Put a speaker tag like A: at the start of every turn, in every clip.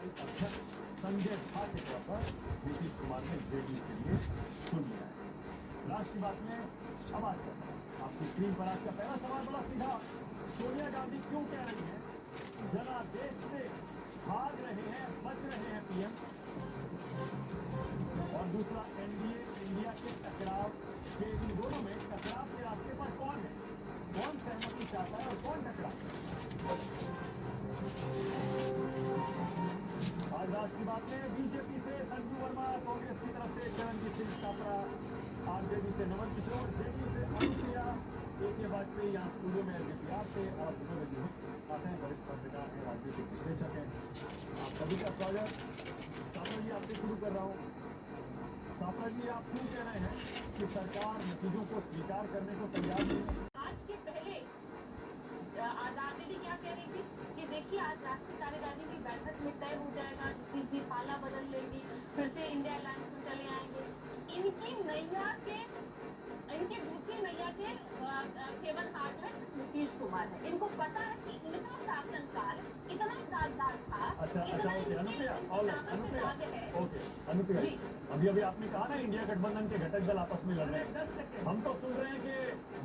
A: कार्यकारी अध्यक्ष संजय झा के तौर पर नीतीश कुमार ने जेडीयू के लिए चुन लिया है। राष्ट्र की बात में अब आज का सवाल आपकी स्क्रीन पर। आज का पहला सवाल बड़ा सीधा, सोनिया गांधी क्यों कह रही है जनादेश से भाग रहे हैं, बच रहे हैं पीएम। और दूसरा, एनडीए इंडिया के टकराव के इन दोनों में टकराव के रास्ते पर कौन है, कौन सहमति चाहता है और कौन टकराव। आज राष्ट्र की बात में बीजेपी से संजू वर्मा, कांग्रेस की तरफ से चरणजीत सिंह सापरा, आरजेडी से नवल किशोर, जेडीयू से अनुप्रिया, के वाजपेयी यहाँ स्टूडियो में एलजीपीआर से और आते हैं वरिष्ठ पत्रकार हैं, राजनीतिक विश्लेषक हैं। आप सभी का स्वागत। सापरा जी, आपसे शुरू कर रहा हूँ। सापरा जी, आप क्यों कह रहे हैं कि सरकार नतीजों को स्वीकार करने को तैयार नहीं है?
B: आज के पहले आरजेडी क्या कह रही थी कि देखिए आज राष्ट्रीय कार्यकारिणी की बैठक में तय हो जाएगा, नीतीश जी पाला बदल लेंगी, फिर से इंडिया अलायंस में चले आएंगे। इनकी नैया के, इनके दूसरी नैया के केवल हाथ है नीतीश कुमार है। इनको पता है कि इनका शासनकाल इतना साजदार था।
A: अच्छा, अनुप्रिया, अभी आपने कहा ना इंडिया गठबंधन के घटक दल आपस में लड़ रहे हैं। हम तो सुन रहे हैं कि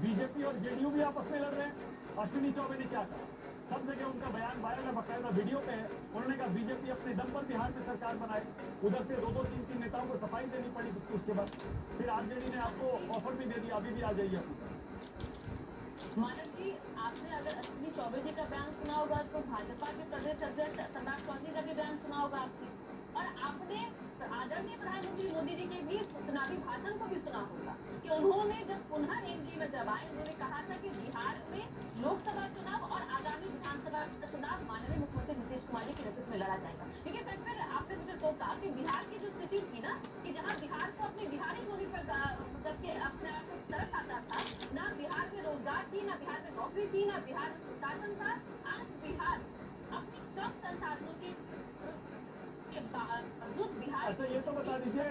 A: बीजेपी और जेडीयू भी आपस में लड़ रहे हैं। अश्विनी चौबे ने क्या कहा, सब जगह उनका बयान वायरल है, बाकायदा वीडियो पे है। उन्होंने कहा बीजेपी अपने दम पर बिहार में सरकार बनाए। उधर से दो तीन नेताओं को सफाई देनी पड़ी, उसके बाद फिर आरजेडी ने आपको ऑफर भी दे दिया, अभी भी आ जाइए।
B: मानव जी, आपने अगर अश्विनी चौबे जी का बयान सुना होगा तो भाजपा के प्रदेश अध्यक्ष सम्राट चौधरी का भी बयान सुना होगा आपने, और आपने आदरणीय प्रधानमंत्री मोदी जी के भी चुनावी भाषण को भी सुना होगा कि उन्होंने जब पुनः एनडीए में जब आए, उन्होंने कहा था कि बिहार में लोकसभा चुनाव और आगामी विधानसभा चुनाव माननीय मुख्यमंत्री नीतीश कुमार जी के नेतृत्व में लड़ा जाएगा। देखिए, फिर आपने मुझे टोका कि बिहार की जो स्थिति थी ना, कि जहाँ बिहार को अपनी बिहारी होने पर मतलब के अपने आप को तरस आता था, ना बिहार में रोजगार थी, ना बिहार में नौकरी थी, ना बिहार में सुशासन था। आज बिहार अपनी कम संसाधनों के बिहार।
A: अच्छा, ये तो बता दीजिए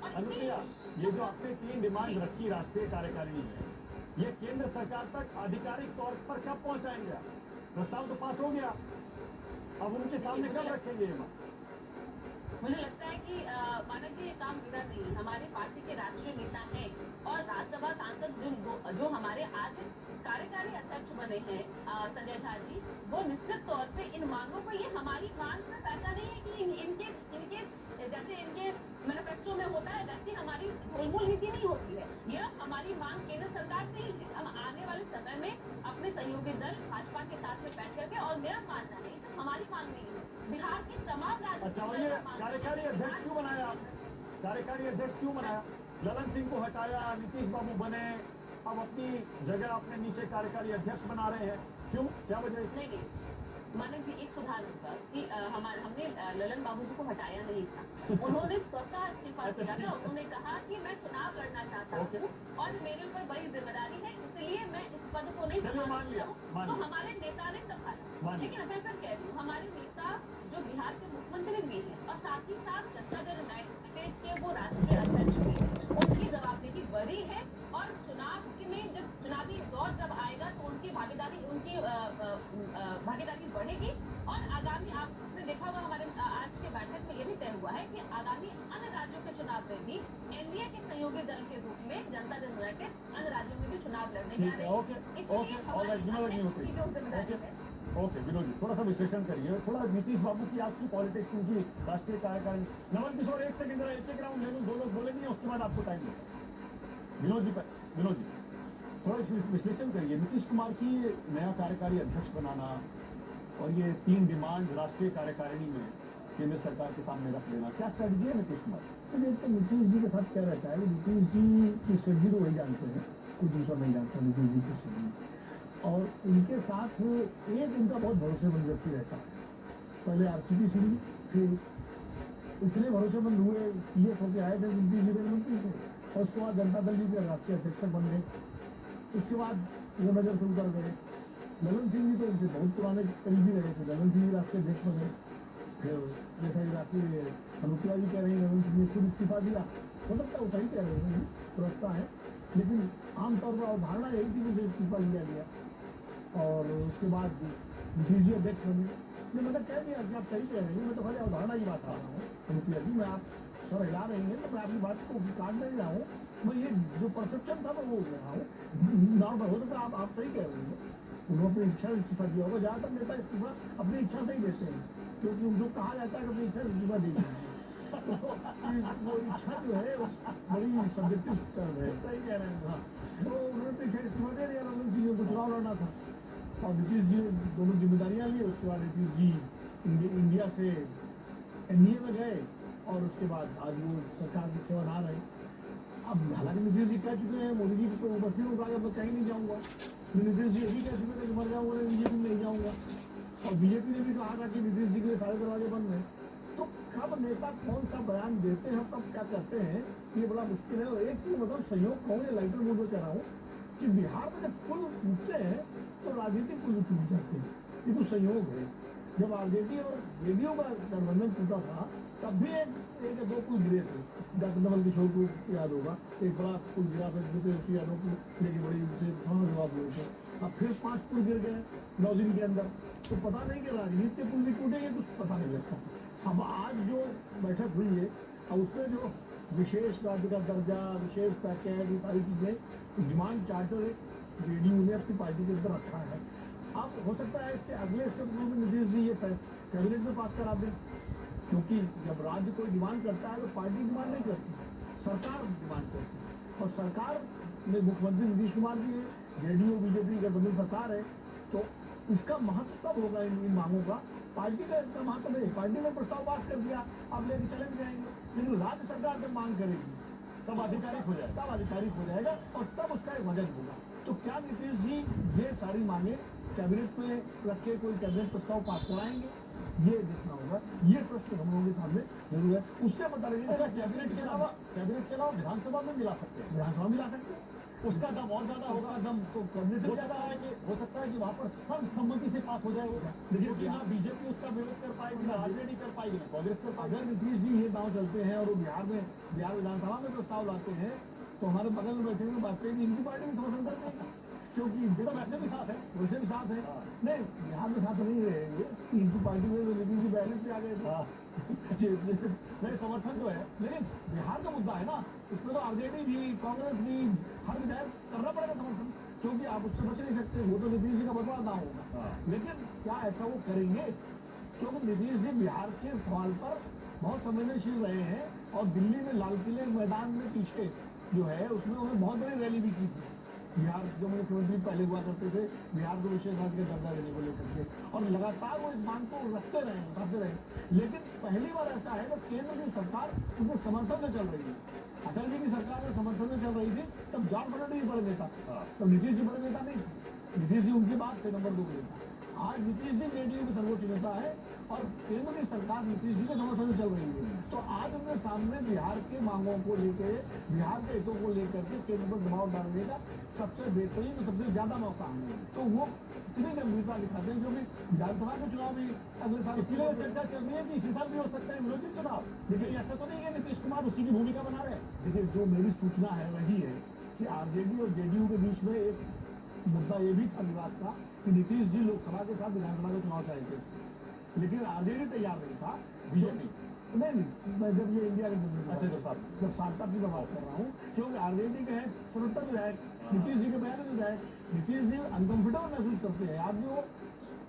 A: अनुप्रिया, ये जो आपने 3 डिमांड रखी राष्ट्रीय कार्यकारिणी में, ये केंद्र सरकार तक आधिकारिक तौर पर कब पहुंचाएंगे आप? प्रस्ताव तो पास हो गया, अब उनके सामने कब रखेंगे ये बात?
B: मुझे लगता है कि मानव जी, ये काम बिगड़ नहीं। हमारे पार्टी के राष्ट्रीय नेता हैं और राज्यसभा सांसद जो हमारे आज कार्यकारी अध्यक्ष बने हैं संजय झा जी, वो निश्चित तौर पे इन मांगों को, ये हमारी मांग में पैसा नहीं है कि इनके जैसे इनके मैनिफेस्टो में होता है वैसी हमारी गोलमोल नीति नहीं होती है। यह हमारी मांग केंद्र सरकार से ही है। हम आने वाले समय में अपने सहयोगी दल भाजपा के साथ में बैठ करके, और मेरा मानना है तो हमारी मांग नहीं है, बिहार के तमाम राज्य।
A: अच्छा, और ये कार्यकारी अध्यक्ष क्यों बनाया आपने? कार्यकारी अध्यक्ष क्यों बनाया? ललन सिंह को हटाया, नीतीश बाबू बने, अब अपनी जगह अपने नीचे कार्यकारी अध्यक्ष बना रहे हैं, क्यों, क्या वजह है?
B: नहीं, मानव जी, एक सुधार होगा कि हमने ललन बाबू जी को हटाया नहीं था। उन्होंने स्वतः इस्तीफा दिया था। उन्होंने कहा कि मैं चुनाव लड़ना चाहता हूँ और मेरे ऊपर बड़ी जिम्मेदारी है, इसलिए मैं इस पद को नहीं संभालता हूँ। तो हमारे नेता ने संभाला। लेकिन मैं कह रही हूँ, हमारे नेता जो बिहार के मुख्यमंत्री भी है और साथ ही साथ जनता दल यूनाइटेड के वो राष्ट्रीय अध्यक्ष भी है, उनकी जवाबदेही बड़ी है। और चुनाव में जब चुनावी दौर जब आएगा तो उनकी भागीदारी बढ़ेगी। और आगामी, आपने देखा होगा हमारे आज के बैठक में ये भी तय हुआ है कि आगामी अन्य राज्यों के चुनाव में भी एनडीए के सहयोगी दल के रूप में जनता दल यूनाइटेड अन्य राज्यों में भी चुनाव लड़ने जा रहे हैं।
A: ओके, विनोद जी, थोड़ा सा विश्लेषण करिए, थोड़ा नीतीश बाबू की आज की पॉलिटिक्स, उनकी राष्ट्रीय कार्यकारिणी। नवल किशोर, एक सेकंड जरा, एक राउंड ले लूं, 2 लोग बोलेंगे, उसके बाद आपको टाइम देता हूं। विनोद जी थोड़ा विश्लेषण करिए, नीतीश कुमार की नया कार्यकारी अध्यक्ष बनाना और ये 3 डिमांड राष्ट्रीय कार्यकारिणी में केंद्र सरकार के सामने रख लेना, क्या स्ट्रेटजी है नीतीश कुमार?
C: तो नीतीश जी के साथ क्या रहता है, नीतीश जी की स्ट्रेटजी तो वही जानते हैं, कोई दूसरा नहीं जानता नीतीश जी की स्ट्रेटजी। और इनके साथ एक इनका बहुत भरोसेमंद व्यक्ति रहता है। पहले आरसीपी सिंह, फिर इतने भरोसेमंद हुए, पीएस होके आए थे, नीतीश जी मंत्री थे, और उसके बाद जनता दल जी के राष्ट्रीय अध्यक्ष बन गए। उसके बाद वो नजर शुरू कर गए। ललन सिंह जी तो उनसे बहुत पुराने करीबी रहे थे, ललन सिंह जी राष्ट्रीय अध्यक्ष बने। फिर जैसा कि राष्ट्रीय अनुप्रिया जी कह रही है, ललन सिंह ने खुद इस्तीफा दिया। हो सकता है सही कह रहे हैं, प्रवक्ता है, लेकिन आमतौर पर अवधारणा यही थी कि इस्तीफा लिया गया। और उसके बाद नीतीश जी अध्यक्ष बने, नहीं मैंने कह दिया कि आप सही कह रही हैं, मैं तो खाली अवधारणा की बात कर रहा हूँ अनुप्रिया जी। मैं आप सर हिला रही हैं तो मैं आपकी बात को काट नहीं रहा हूँ। मैं ये जो परसेप्शन था मैं वो कह रहा हूँ नॉर्मल हो। तो आप सही कह रही हैं, उन्होंने अपनी इच्छा से इस्तीफा दिया होगा। ज़्यादातर नेता इस्तीफा अपनी इच्छा से ही देते हैं, क्योंकि उनको कहा जाता है कि अपनी इच्छा से इस्तीफा दे दीजिए। वो इच्छा जो है वो बड़ी सब्जेक्टिव टर्म है।
A: सही कह रहे हैं।
C: हाँ, तो उन्होंने तो इच्छा इस्तीफा दे दिया, रमन सिंह को चुनाव लड़ना था और नीतीश जी दोनों जिम्मेदारियां ली। उसके बाद नीतीश जी इंडिया से एनडीए में गए और उसके बाद आज वो सरकार की सेवा ना रहे। अब हालांकि नीतीश जी कह चुके हैं, मोदी जी को बसी में कहा मैं कहीं नहीं जाऊँगा। नीतीश जी ये भी कह चुके थे कि मर जाऊँगा बीजेपी में नहीं जाऊँगा। और बीजेपी ने भी कहा था कि नीतीश जी के सारे दरवाजे बंद हैं। तो कब नेता कौन सा बयान देते हैं, कब क्या करते हैं, ये बड़ा मुश्किल है। और एक चीज मतलब सहयोग कहूँ या लाइटर मूड में कह रहा हूँ कि बिहार में जब पुल टूटते हैं तो राजनीतिक पुल टूट जाते हैं। ये तो सहयोग है। जब आरजेडी और जेडीयू का गठबंधन टूटा था तब भी एक या दो पुल गिरे थे। डॉक्टर नवल किशोर को याद होगा, एक बड़ा पुल गिरा था जिसमें यादव को लेके बड़ी उनसे जवाब हुए थे। अब फिर 5 पुल गिर गए 9 दिन के अंदर। तो पता नहीं कि राजनीति के पुल भी टूटेंगे, कुछ पता नहीं लगता। अब आज जो बैठक हुई है और उसमें जो विशेष राज्य का दर्जा, विशेष पैकेज, ये सारी चीज़ें डिमांड चार्टर जेडीयू ने अपनी पार्टी के अंदर रखा है। अब हो सकता है इसके अगले स्टेप में नीतीश जी ये कैबिनेट में पास करा दें, क्योंकि जब राज्य कोई डिमांड करता है तो पार्टी डिमांड नहीं करती, सरकार डिमांड करती है। और सरकार में मुख्यमंत्री नीतीश कुमार जी है, जेडीयू बीजेपी गठबंधन सरकार है, तो इसका महत्व तब होगा इन मांगों का। पार्टी का इतना महत्व नहीं। पार्टी ने प्रस्ताव पास कर दिया, अब लेके चले भी जाएंगे, लेकिन राज्य सरकार जब मांग करेगी
A: सब आधिकारिक हो जाएगा।
C: तब आधिकारिक हो जाएगा और तब उसका एक वजन होगा। तो क्या नीतीश जी ये सारी मांगे कैबिनेट में रख के कोई कैबिनेट प्रस्ताव पास कराएंगे, ये देखना होगा। ये प्रश्न हम लोगों के सामने जरूर है, उससे पता लगेगा।
A: अच्छा, कैबिनेट के अलावा विधानसभा में मिला सकते हैं,
C: विधानसभा मिला सकते हैं,
A: उसका दम और ज्यादा होगा।
C: दम तो कैबिनेट
A: हो
C: से
A: सकता
C: ज्यादा
A: है कि वहाँ पर सर्वसम्मति से पास हो जाए वो।
C: देखिए,
A: क्योंकि ना बीजेपी उसका विरोध कर पाएगी, ना आरजेडी कर पाएगी, ना कांग्रेस कर पाएगी।
C: अगर नीतीश जी ये दांव चलते हैं और वो बिहार विधानसभा में प्रस्ताव लाते हैं तो हमारे बगल में बैठे हुए वाजपेयी जी इनकी पार्टी में समर्थन करते हैं, क्योंकि
A: तो वैसे भी साथ है।
C: वैसे भी साथ है।
A: हाँ।
C: नहीं, बिहार में साथ नहीं रहेंगे, इनकी पार्टी में तो नीतीश जी बैलेंस पे आ गए थे।
A: हाँ। नहीं, समर्थन तो है, लेकिन
C: बिहार का मुद्दा है ना, उसमें तो आरजेडी भी कांग्रेस भी हर विधायक करना पड़ेगा समर्थन, क्योंकि आप उससे बच नहीं सकते। वो तो नीतीश जी का बदला दाव होगा।
A: हाँ।
C: लेकिन क्या ऐसा वो करेंगे? क्योंकि नीतीश जी बिहार के सवाल पर बहुत संवेदनशील रहे हैं और दिल्ली में लाल किले मैदान में पीछे जो है उसमें उन्होंने बहुत बड़ी रैली भी की थी। बिहार जो मुख्यमंत्री पहले हुआ करते थे, बिहार को विशेष राज्य का दर्जा देने को लेकर के, और लगातार वो इस मांग को रखते रहे, उठाते रहे। लेकिन पहली बार ऐसा है कि केंद्र की सरकार उनके समर्थन में चल रही है। अटल जी की सरकार में समर्थन में चल रही थी, तब जॉर्ज फर्नांडिस बड़े नेता, तो नीतीश जी बड़े नेता नहीं थे। नीतीश जी उनके बाद थे नंबर 2 नेता। आज नीतीश जी जेडीयू के सर्वोच्च नेता है और केंद्र की सरकार नीतीश जी के समर्थन में चल रही है। तो आज उनके सामने बिहार के मांगों को लेकर, बिहार के हितों को लेकर के केंद्र पर दबाव डालने का सबसे बेहतरीन, सबसे ज्यादा मौका है। तो वो इतनी गंभीरता दिखाते हैं, क्योंकि विधानसभा के चुनाव भी अगले साल,
A: इसीलिए चर्चा चल रही है कि इसी साल भी हो सकता है विरोधी चुनाव। लेकिन ऐसा तो नहीं है नीतीश कुमार उसी की भूमिका बना रहे हैं।
C: देखिए, जो मेरी सूचना है वही है कि आरजेडी और जेडीयू के बीच में एक मुद्दा ये भी था विवाद का कि नीतीश जी लोकसभा के साथ विधानसभा का चुनाव चाहते थे, लेकिन आरजेडी तैयार नहीं था।
A: बीजेपी
C: नहीं, मैं जब ये इंडिया के
A: अच्छा,
C: जब सार्थक की मैं बात कर रहा हूँ, क्योंकि आरजेडी के हैं 77 विधायक, नीतीश जी के 42 विधायक। नीतीश जी अनकंफर्टेबल महसूस करते हैं। आप जो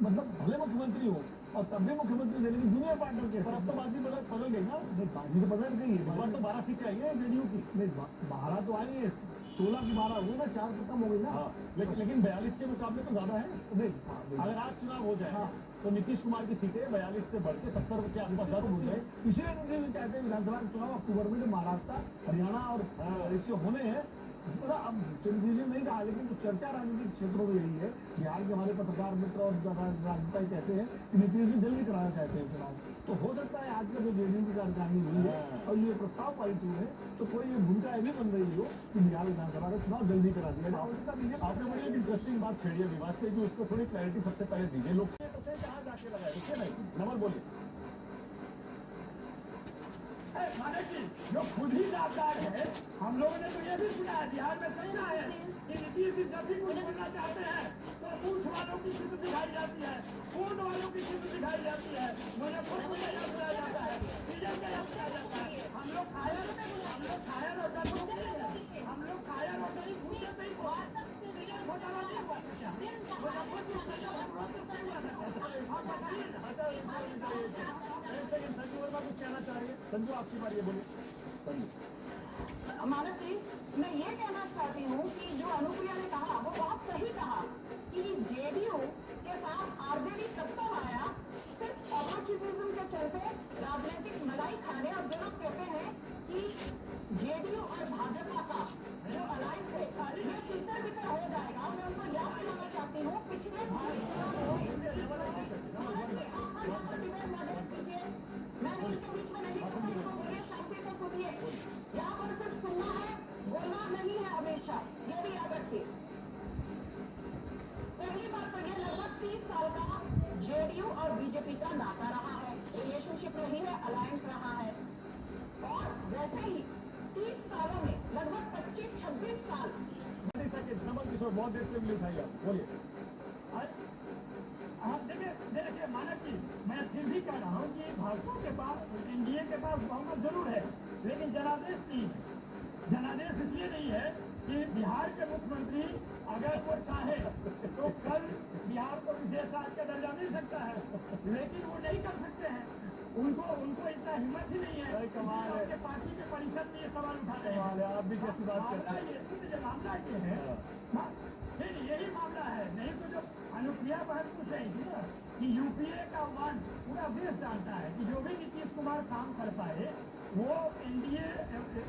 C: मतलब भले मुख्यमंत्री हो और तब भी मुख्यमंत्री थे, लेकिन जूनियर पार्टनर के
A: पर अब तो बाजी बदल गई ना।
C: नहीं, बाजी तो बदल गई है।
A: इस बार तो 12 सीटें आई है जेडीयू की।
C: नहीं, 12 तो आई है, 16 की 12 हुई ना, 4 तो कम हो गई ना।
A: हाँ, लेकिन 42 के मुकाबले तो ज्यादा है।
C: नहीं,
A: अगर आज चुनाव हो जाए
C: हाँ।
A: तो नीतीश कुमार की सीटें 42 से बढ़ के 70 के आसपास जा सकती है।
C: इसीलिए नीतीश चाहते हैं विधानसभा के चुनाव अक्टूबर में, जो महाराष्ट्र, हरियाणा और इसके होने हैं। मतलब अब नीतीश जी नहीं कहा, लेकिन तो चर्चा राजनीतिक क्षेत्रों में यही है। बिहार के हमारे पत्रकार मित्र और राजनेता कहते हैं कि नीतीश जी जल्दी कराना चाहते हैं चुनाव। तो हो सकता है आज का जो जेडीयू की कार्यकारिणी हुई है और ये प्रस्ताव पारित हुए हैं, तो कोई ये भूमिका ये भी बन रही हो कि बिहार विधानसभा का चुनाव जल्दी करा दिया जाए।
A: आपने बड़ी एक इंटरेस्टिंग बात छेड़ी है वाजपेयी जी, उसको थोड़ी क्लैरिटी सबसे पहले दीजिए। लोग से कहाँ जाके लगाए, रुके नहीं, नंबर बोलिए। माने कि जो खुद ही जागदार है, हम लोगों ने तो ये भी सुना है, बिहार में चर्चा है कि नीतीश जी जब भी कुछ बोलना चाहते हैं तो मूछ वालों की चित्र दिखाई जाती है, पूर्ण वालों की चित्र दिखाई जाती है, मुजफ्फरपुर में याद किया जाता है, सीजन में याद किया जाता है। हम लोग फायर और डर हम लोग फायर और डर भूलते नहीं हुआ, सीजन घोटाला नहीं हुआ था क्या? मुजफ्फरपुर में आप बताइए ना। संजू वर्मा कुछ कहना चाह रही है। संजू आपकी बात, ये बोलिए संजू।
D: मानस जी, मैं ये कहना चाहती हूँ कि जो अनुप्रिया ने कहा वो बहुत सही कहा कि जेडीयू के साथ आरजेडी तब तक आया सिर्फ अपॉर्चुनिज्म के चलते राजनीतिक मलाई खाने। और जो लोग कहते हैं कि जेडीयू और भाजपा का जो अलायंस है ये तीतर बितर हो जाएगा, मैं उनको याद दिलाना चाहती हूँ पिछले मैं इनके बीच में नहीं कहता, इनको बोलिए शांति से सुनिए। यहाँ पर सिर्फ सुनना है, बोलना नहीं है हमेशा, ये भी याद रखिए। पहली बात तो ये लगभग 30 साल का जेडीयू और बीजेपी का नाता रहा है, रिलेशनशिप रही है, अलायंस रहा है। और वैसे ही 30 सालों में लगभग 25-26 साल
A: नमन किशोर बहुत देर से उंगली उठाई आप बोलिए। देखिए माना कि मैं फिर भी कह रहा हूँ कि भाजपा के पास, एनडीए के पास बहुमत जरूर है, लेकिन जनादेश नहीं है। जनादेश इसलिए नहीं है कि बिहार के मुख्यमंत्री अगर वो चाहे तो कल बिहार को विशेष राज्य का दर्जा मिल सकता है, लेकिन वो नहीं कर सकते हैं। उनको इतना हिम्मत ही नहीं है। कमाल है, पार्टी के परिषद में ये सवाल उठा रहे हैं। आप भी कैसी बात करते हैं? मामला ये है, फिर यही मामला है। नहीं तो जो अनुप्रिया बहन पूछ रही थी ना कि यूपीए का वन पूरा देश जानता है कि जो भी नीतीश कुमार काम कर पाए वो एनडीए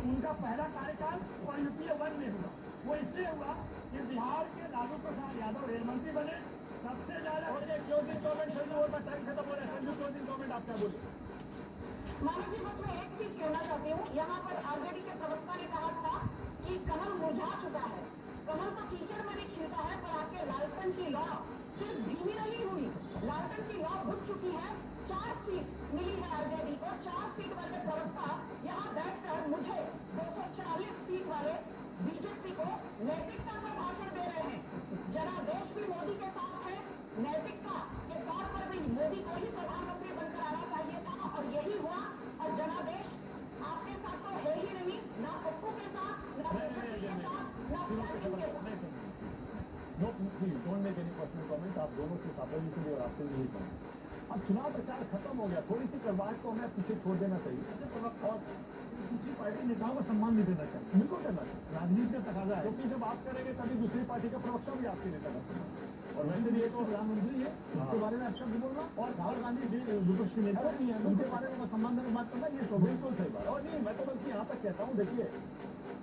A: उनका पहला कार्यकाल और यूपीए वन में हुआ। वो इसलिए हुआ कि बिहार के लालू प्रसाद यादव रेल मंत्री बने, सबसे ज्यादा। क्लोजिंग कमेंट संजू, और टाइम खत्म हो रहा है। संजू क्लोजिंग कमेंट आपका बोलिए।
D: मानस जी, बस मैं एक चीज कहना चाहती हूँ। यहाँ पर आरजेडी के प्रवक्ता ने कहा था कि कमल मुरझा चुका है। कमल तो कीचड़ में भी खिलता है, पर आपके लालटन की लौ सिर्फ धीमी नहीं हुई, लालटन की लौ बुझ चुकी है। 4 सीट मिली है आरजेडी को। 4 सीट वाले प्रवक्ता यहाँ बैठकर मुझे 240 सीट वाले बीजेपी को नैतिकता का भाषण दे रहे हैं। जनादेश भी मोदी के साथ है, नैतिकता के तौर पर भी मोदी को ही प्रधानमंत्री बनकर आना चाहिए था, और यही हुआ। और जनादेश आपके साथ तो है ही नहीं, ना पप्पू के साथ, ना तेजस्वी के साथ, ना स्टालिन के साथ।
A: No please don't make any personal comments. आप दोनों से सापजी से भी और आपसे भी यही कहूँ। अब चुनाव प्रचार खत्म हो गया, थोड़ी सी कड़वाहट को हमें पीछे छोड़ देना चाहिए और दूसरी पार्टी नेताओं को सम्मान भी देना चाहिए। बिल्कुल करना चाहिए, राजनीति का तकाजा है। क्योंकि जब आप करेंगे तभी दूसरी पार्टी का प्रवक्ता भी आपके नेता का सम्मान। और वैसे भी एक तो प्रधानमंत्री है, उसके बारे में अच्छा बोलना, और राहुल गांधी भी विपक्ष के नेता नहीं है, उनके बारे में सम्मान देकर बात करना, ये तो बिल्कुल सही बात। और नहीं, मैं तो बल्कि यहाँ तक कहता हूँ, देखिए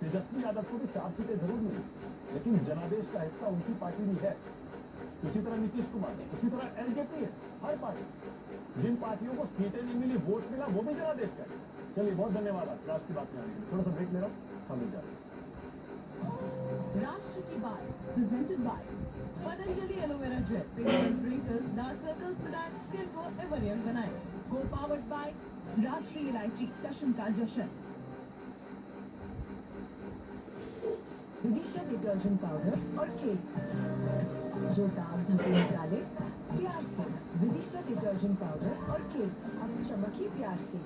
A: तेजस्वी यादव को भी 4 सीटें जरूर मिली, लेकिन जनादेश का हिस्सा उनकी पार्टी भी है। उसी तरह नीतीश कुमार है, उसी तरह एलजेपी है। हर पार्टी, जिन पार्टियों को सीटें नहीं मिली, वोट मिला, वो भी जनादेश का हिस्सा। चलिए, बहुत धन्यवाद आज राष्ट्र की बात में आने के लिए। थोड़ा सा ब्रेक ले रहा हूँ, हम मिल जाते हैं।
E: राष्ट्र की बात presented by Patanjali aloe vera gel, pigment wrinkles, dark circles, dark skin को एवरियन बनाए। को पावर्ड बाय राष्ट्रीय इलायची, टशन का जश्न। विदिशा डिटर्जेंट पाउडर और केक जो दाग धब्बे निकाले प्यार से। विदिशा डिटर्जेंट पाउडर और केक, अब चमकी प्यार से।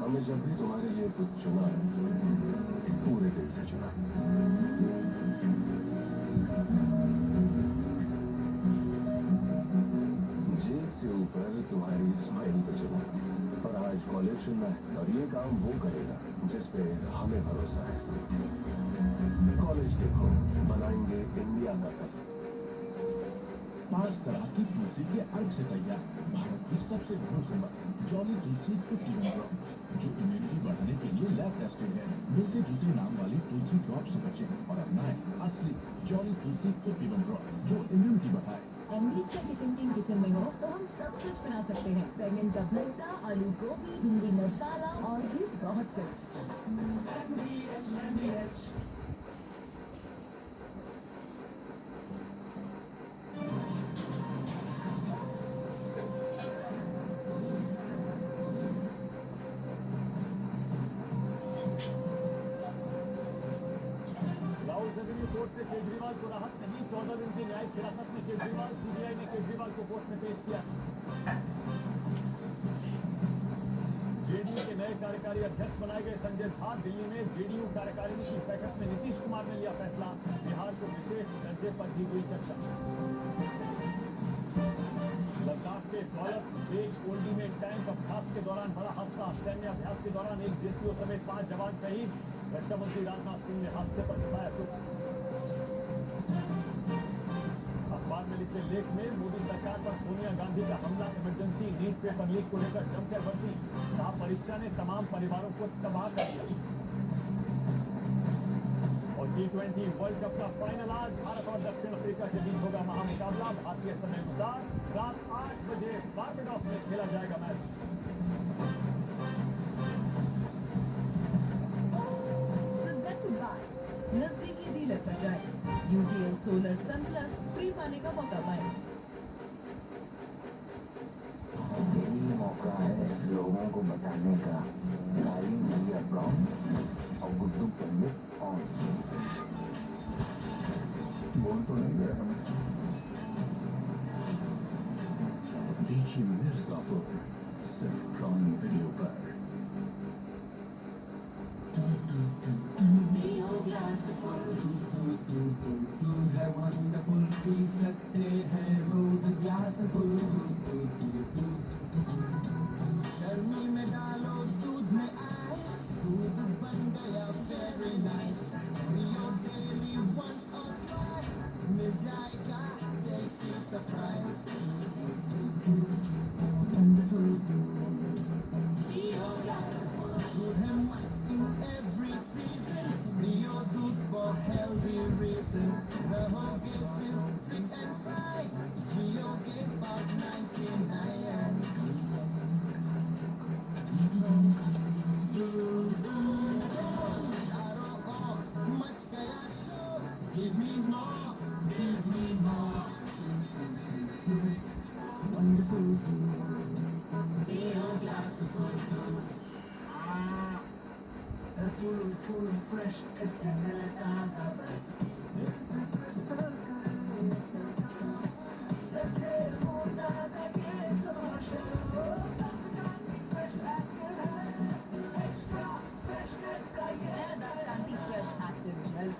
F: हमने जब भी तुम्हारे लिए कुछ चुना, पूरे दिल से चुना। जेल से ऊपर तुम्हारी स्माइल पे चुना। और आज कॉलेज चुनना है, और ये काम वो करेगा जिस पे हमें भरोसा है। कॉलेज देखो, बनाएंगे इंडिया का कल।
G: 5 तरह की तुलसी के अर्घ से तैयार भारत की सबसे भरोसेमंद जॉली तुलसी 51 ड्रॉप, जो इम्यूनिटी बढ़ाने के लिए लैब टेस्टेड है। मिलते जुलते नाम वाली तुलसी ड्रॉप से बचें और अपनाएं असली जॉली तुलसी 51 ड्रॉप, जो इम्यूनिटी बढ़ाए।
E: एमडीएच का किचन किंग किचन में हो तो हम सब कुछ बना सकते हैं। बैंगन का भरता, आलू गोभी, भिंडी मसाला और भी बहुत कुछ।
A: सेंट्रल रेवेन्यू कोर्ट से केजरीवाल को राहत नहीं, 14 दिन की न्यायिक हिरासत में केजरीवाल, सीबीआई ने केजरीवाल को कोर्ट में पेश किया। जेडीयू के नए कार्यकारी अध्यक्ष बनाए गए संजय झा, दिल्ली में जेडीयू कार्यकारिणी की बैठक में नीतीश कुमार ने लिया फैसला, बिहार को विशेष दर्जे पर दी गई चर्चा। लद्दाख के दौलत बेग ओल्डी में टैंक अभ्यास के दौरान बड़ा हादसा, सैन्य अभ्यास के दौरान एक जेसीओ समेत 5 जवान शहीद, रक्षा मंत्री राजनाथ सिंह ने हादसे पर दिखाया दुख। अखबार में लिखे लेख में मोदी सरकार पर सोनिया गांधी का हमला, इमरजेंसी नीट पेपर लीक को लेकर जमकर बरसी, कहा परीक्षा ने तमाम परिवारों को तबाह कर दिया। और T20 वर्ल्ड कप का फाइनल आज भारत और दक्षिण अफ्रीका के बीच होगा महामुकाबला, भारतीय समय अनुसार रात 8 बजे बारबाडोस में खेला जाएगा मैच।
E: Presented by नजदीकी डीलर पर जाए, UTL सोलर सन प्लस फ्री पाने का मौका पाए।
H: यही मौका है लोगों को बताने का, गाली भैया ब्लॉक और गुड्डू पंडित ऑन।
F: बोल तो नहीं गया हमें। देखिए मिर्जापुर सिर्फ प्राइम वीडियो पर।
G: है वंडरफुल, पी सकते हैं रोज ग्लास फुल। गर्मी में डालो दूध में आइस, दूध बन गया वेरी नाइस। पियो डेली वंस और ट्वाइस, मिल जाएगा टेस्टी सरप्राइज। वंडरफुल पियो ग्लास फुल, दूध है मस्त इन एवरी सीजन। पियो दूध for healthy reason, रहोगे fit and fine, जियोगे past 99। चारों ओर मच गया शोर, give me more, give me more। Wonderful पियो glass full, full fresh, este me la taza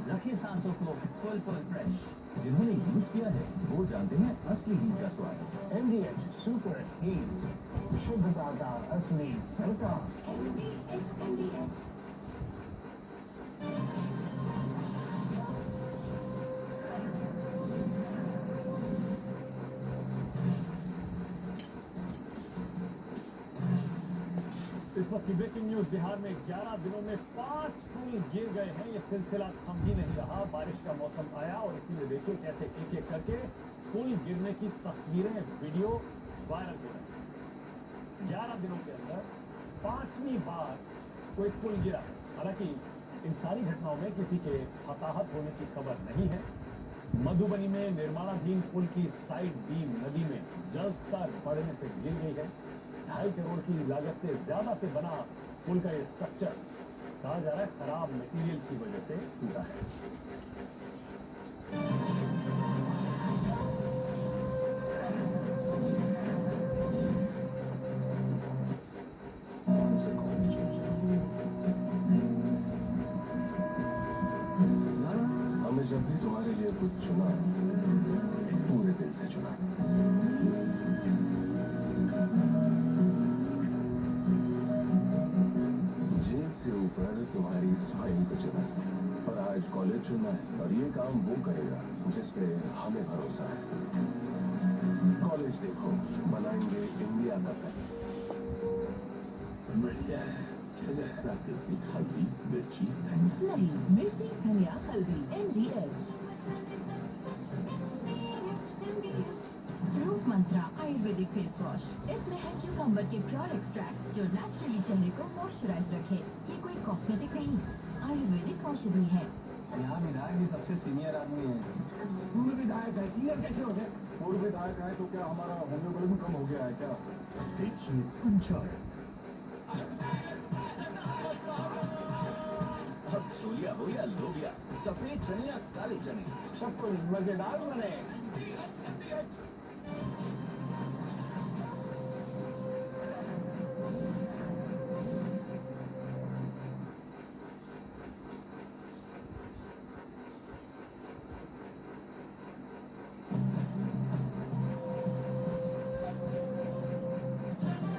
H: रखिए सांसों को फुल फ्रेश। जिन्होंने यूज किया है वो जानते हैं असली हीट का स्वाद।
C: MDH सुपर हीट, शुद्धता का असली तड़का।
D: MDH
A: इस वक्त की ब्रेकिंग न्यूज, बिहार में 11 दिनों में 5 पुल गिर गए हैं। ये सिलसिला थम ही नहीं रहा, बारिश का मौसम आया और इसी में देखिए कैसे एक एक करके पुल गिरने की तस्वीरें, वीडियो वायरल हो रही है। 11 दिनों के अंदर 5वीं बार कोई पुल गिरा। हालांकि इन सारी घटनाओं में किसी के हताहत होने की खबर नहीं है। मधुबनी में निर्माणाधीन पुल की साइड बीम नदी में जल स्तर बढ़ने से गिर गई है। 2.5 करोड़ की लागत से ज्यादा से बना पुल का ये स्ट्रक्चर कहा जा रहा है खराब मटेरियल की वजह से टूटा है।
F: हमने जब भी तुम्हारे लिए कुछ चुना, पूरे दिल से चुना। जेब से ऊपर तुम्हारी स्माइल को चुना, और आज कॉलेज चुना है, और ये काम वो करेगा जिस पे हमें भरोसा है। कॉलेज देखो, बनाएंगे इंडिया का कल। बढ़िया है, प्राकृतिक हल्दी, मिर्ची, धनिया।
E: नहीं, मिर्ची धनिया हल्दी MDH।
I: रूप मंत्रा आयुर्वेदिक फेस वॉश, इसमें है क्यूकम्बर के प्योर एक्सट्रैक्ट्स जो नेचुरली चेहरे को मॉइस्चराइज रखे। ये कोई कॉस्मेटिक नहीं, आयुर्वेदिक औषधि है।
H: यहाँ विधायक भी सबसे सीनियर आदमी है।
C: पूर्व विधायक है, सीनियर कैसे हो गए?
H: पूर्व विधायक है तो क्या हमारा होम्योग्लोबिन कम हो गया है क्या?
C: देखिए पंचायत।
F: अब
G: दलिया हो या लोबिया, सफेद चने या काले चने,
C: शक्ल मजेदार बने।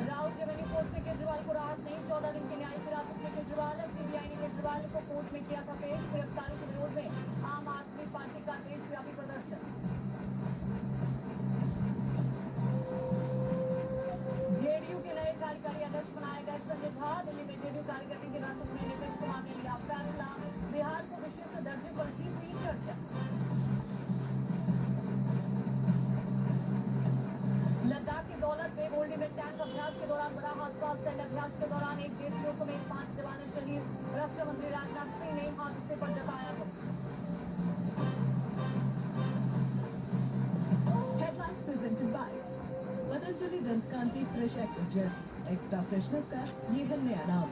B: राहुल रेवेन्यू कोर्ट में केजरीवाल को राहत नहीं, 14 दिन की न्यायिक हिरासत में केजरीवाल। सीबीआई ने केजरीवाल को कोर्ट में किया था पेश। गिरफ्तारी के विरोध में आम आदमी पार्टी का देशव्यापी प्रदर्शन। जेडीयू के नए कार्यकारी अध्यक्ष बनाए गए संजय झा। दिल्ली में जेडीयू कार्यकारिणी की बैठक में नीतीश कुमार ने लिया फैसला। बिहार को विशिष्ट दर्जे पर की हुई चर्चा। लद्दाख की दौलत बेग होल्डी में टैंक अभ्यास के दौरान बड़ा हादसा। सैन्य अभ्यास के दौरान एक जेसीओ समेत 5 जवान शहीद। रक्षा मंत्री राजनाथ सिंह ने हादसे पर जताया दुख।
E: Headlines presented by Patanjali Dant Kanti fresh active gel, extra freshness का ये है नया नाम।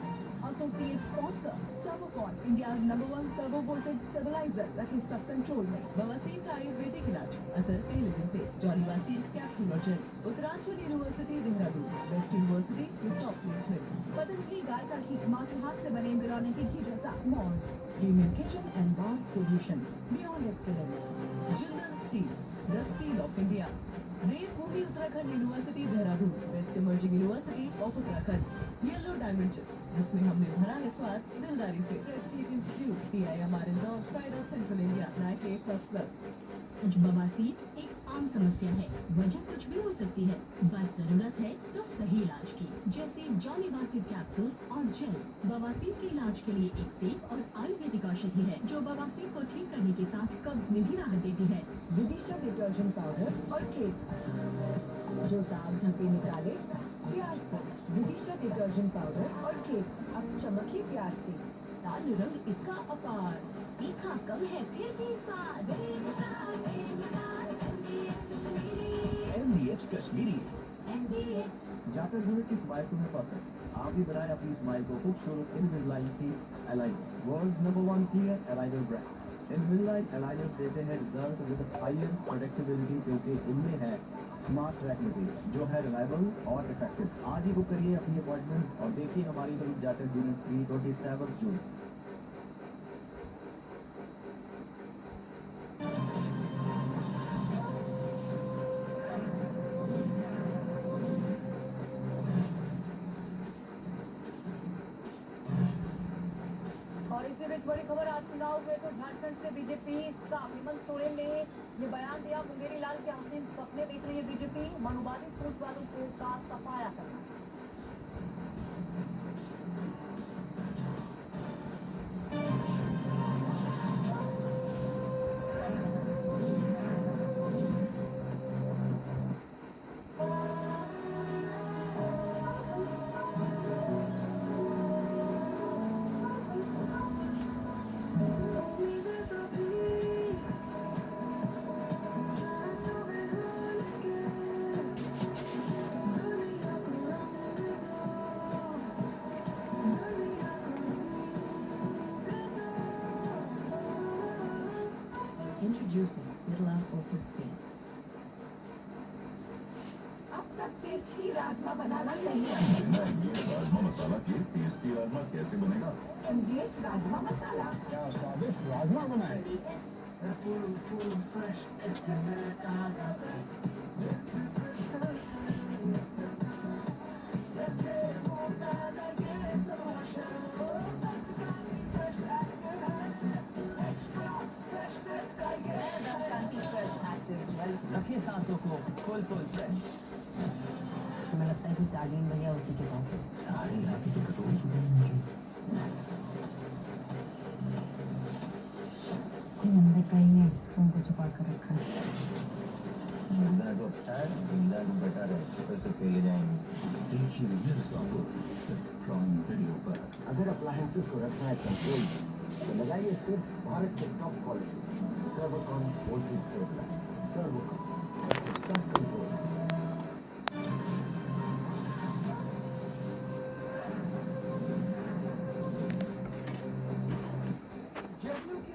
I: Associate sponsor, Servocon, India's #1 servo voltage stabilizer, रखे सब कंट्रोल में।
E: बवासीर का आयुर्वेदिक इलाज, असर पहले दिन से। जॉली वासीर कैप्सूल और gel. Uttaranchal university Dehradun, best university with top placements.
I: Patanjali गाय का घी, माँ के हाथ से बने बिरौने के घी जैसा। Morse premium kitchen and bath solutions beyond excellence.
E: Jindal steel, the steel of India. Devbhoomi Uttarakhand university Dehradun, best emerging university of Uttarakhand. Yellow Diamond chips, जिसमें हमने भरा है स्वाद दिलदारी से। Prestige institute, PIMR Indore, pride of central India, NAC A++।
I: बवासीर एक आम समस्या है। वजह कुछ भी हो सकती है, बस जरूरत है तो सही इलाज की, जैसे जॉली वासीर कैप्सूल्स और जेल। बवासीर के इलाज के लिए एक सेफ और आयुर्वेदिक औषधि है, जो बवासीर को ठीक करने के साथ कब्ज में भी राहत देती है।
E: विदिशा डिटर्जेंट पाउडर और केक, जो दाग धब्बे निकाले प्यार से। विदिशा डिटर्जेंट पाउडर और केक, अब चमके प्यार से। लाल रंग इसका अपार,
I: तीखा कम है फिर भी स्वाद।
G: MDH कश्मीरी।
C: जाकर जुड़े की स्माइल को में परफेक्ट। आप भी बनाए अपनी स्माइल को खूबसूरत Invisalign teeth aligners, world's #1 clear aligner brand. Invisalign aligners देते हैं रिजल्ट विद हायर प्रोडक्टिबिलिटी, क्योंकि इनमें है स्मार्ट ट्रैक मटेरियल जो है रिलायबल और इफेक्टिव। आज ही बुक करिए अपनी अपॉइंटमेंट और देखिए हमारी नई जाकर जुड़े 327 जून।
B: और इसी बीच बड़ी खबर, आज चुनाव हुए तो झारखंड से बीजेपी साफ। हेमंत सोरेन ने ये बयान दिया, मुंगेरी लाल के हसीन सपने देख रही है बीजेपी। मनुवादी सोच वालों को का सफाया करना।
I: Introducing Birla Opus Sphinx.
E: अब तक टेस्टी राजमा बनाना नहीं
F: बिना ये राजमा मसाला के टेस्टी राजमा कैसे बनेगा?
E: MDH राजमा मसाला।
C: क्या स्वादिष्ट राजमा बनाए।
E: रखिए सांसों को फुल फ्रेश।
I: हमें लगता है कि तालीम भैया उसी के पास है।
H: सारे इलाके के कटोरे छुपे हैं उनके।
I: हमने कहीं तुमको छुपा कर रखा है।
H: जिंदा तो अच्छा है, जिंदा तो बेटर है, फिर से पहले जाएंगे।
F: देखिए मिर्जापुर सिर्फ प्राइम वीडियो पर।
C: अगर अप्लायंसेस को रखना है कंट्रोल में, तो लगाइए सिर्फ भारत के top quality Servokon voltage stabiliser. Servokon सब कंट्रोल।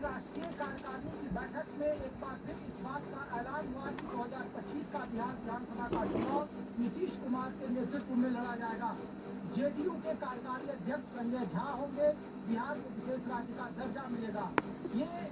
J: राष्ट्रीय कार्यकारिणी की बैठक में एक बार फिर इस बात का ऐलान हुआ कि 2025 का बिहार विधानसभा का चुनाव नीतीश कुमार के नेतृत्व में लड़ा जाएगा। जेडीयू के कार्यकारी अध्यक्ष संजय झा होंगे, बिहार को विशेष राज्य का दर्जा मिलेगा। ये